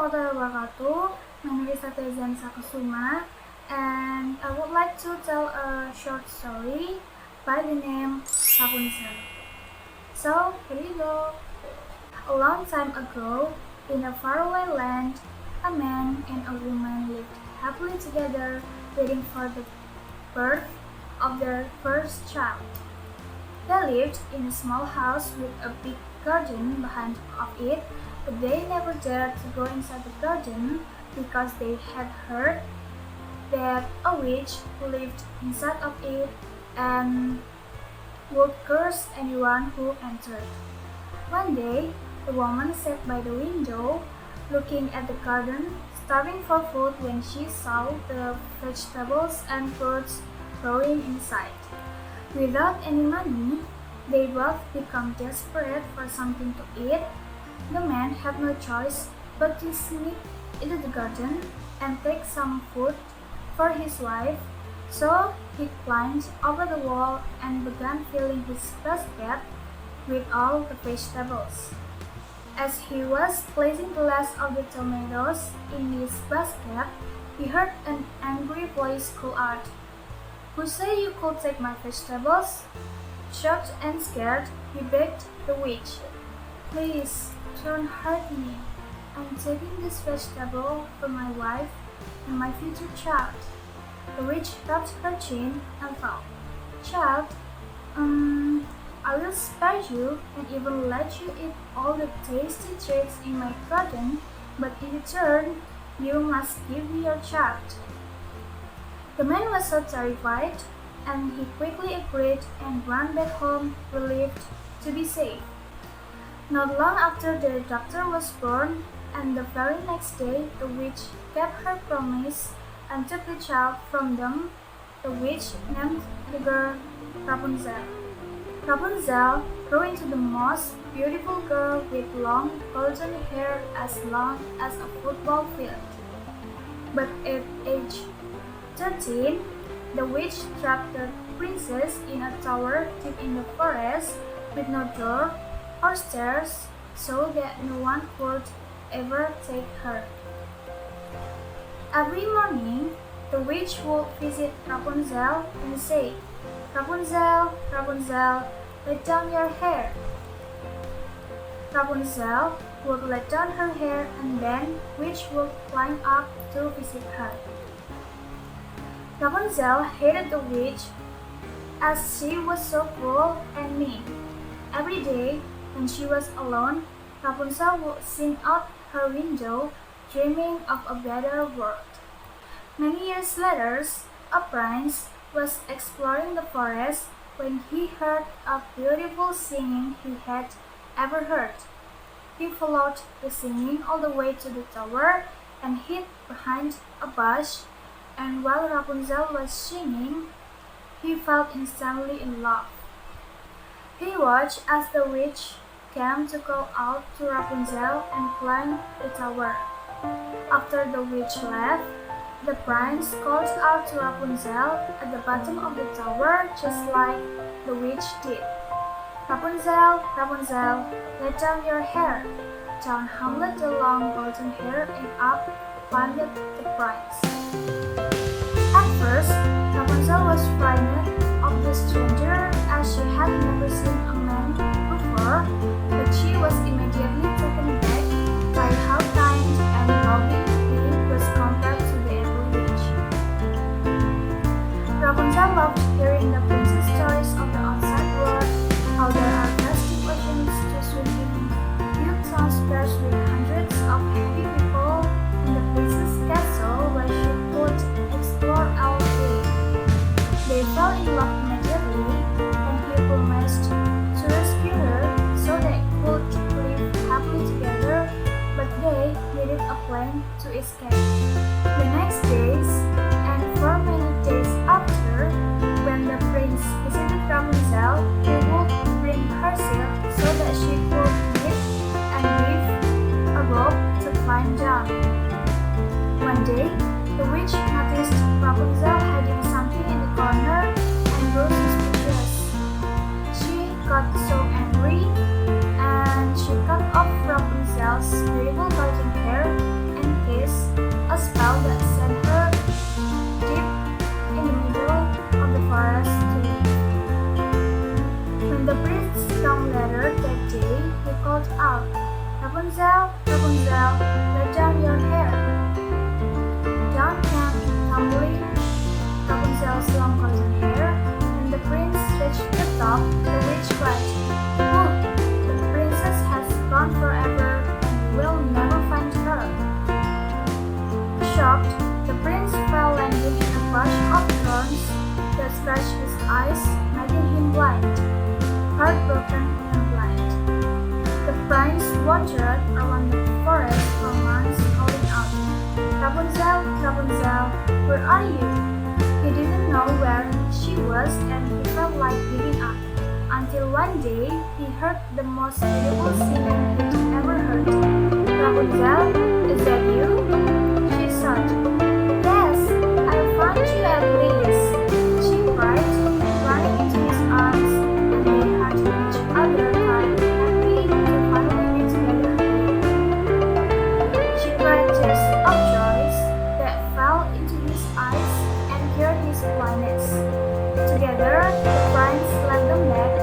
warahmatullahi wabarakatuh. My name is Seftezha Nissa and I would like to tell a short story by the name Rapunzel. So, here you go. A long time ago, in a faraway land, a man and a woman lived happily together, waiting for the birth of their first child. They lived in a small house with a big garden behind of it, but they never dared to go inside the garden because they had heard that a witch lived inside of it and would curse anyone who entered. One day, the woman sat by the window, looking at the garden, starving for food when she saw the vegetables and fruits growing inside. Without any money, they both become desperate for something to eat. The man had no choice but to sneak into the garden and take some food for his wife, so he climbed over the wall and began filling his basket with all the vegetables. As he was placing the last of the tomatoes in his basket, he heard an angry voice call out, "Who say you could take my vegetables?" Shocked and scared, he begged the witch, "Please, don't hurt me. I'm taking this vegetable for my wife and my future child." The witch tapped her chin and thought, "Child, I will spare you and even let you eat all the tasty treats in my garden, but in return, you must give me your child." The man was so terrified, and he quickly agreed and ran back home, relieved to be safe. Not long after the daughter was born, and the very next day the witch kept her promise and took the child from them. The witch named the girl Rapunzel. Rapunzel grew into the most beautiful girl with long golden hair as long as a football field. But at age 13, the witch trapped the princess in a tower deep in the forest with no door or stairs so that no one could ever take her. Every morning, the witch would visit Rapunzel and say, "Rapunzel, Rapunzel, let down your hair." Rapunzel would let down her hair and then witch would climb up to visit her. Rapunzel hated the witch as she was so cruel and mean. Every day, when she was alone, Rapunzel would sing out her window, dreaming of a better world. Many years later, a prince was exploring the forest when he heard a beautiful singing he had ever heard. He followed the singing all the way to the tower and hid behind a bush, and while Rapunzel was singing, he fell instantly in love. He watched as the witch came to call out to Rapunzel and climbed the tower. After the witch left, the prince called out to Rapunzel at the bottom of the tower just like the witch did. "Rapunzel, Rapunzel, let down your hair." Down humbled the long golden hair and up climbed the prince. At first, Rapunzel was frightened of the stranger as she had never seen a man before, but she was immediately taken aback by how kind and loving he was compared to the evil witch. Rapunzel loved hearing the princess stories of the outside world, how there are plastic oceans to swim in, huge town squares with hundreds of happy people, and the princess castle where she could explore all day. They fell in love immediately, and he promised to rescue her so they could live happily together, but they needed a plan to escape. The next days, and for many days after, when the prince visited Rapunzel, he would bring her silk so that she could knit and weave a rope to climb down. One day, the witch noticed Rapunzel hiding something in the corner and grew suspicious. She got so angry and she cut off Rapunzel's beautiful golden hair Rapunzel, let down your hair. Down came tumbling Rapunzel's long golden hair. When the prince reached the top, the witch cried, "Oh, the princess has gone forever, and we will never find her." Shocked, the prince fell landing in a bush of thorns that scratched his eyes, making him blind. Heartbroken and blind, the prince wandered around the forest for months, calling out, "Rapunzel, Rapunzel, where are you?" He didn't know where she was, and he felt like giving up. Until one day, he heard the most beautiful singing he'd ever heard. "Rapunzel, is that you?" She said. "Yes, I found you at least," she cried, running into his arms, and they hugged each other tight, happy to finally be together again. She cried tears of joy that fell into his eyes and cured his blindness. Together, the prince led them back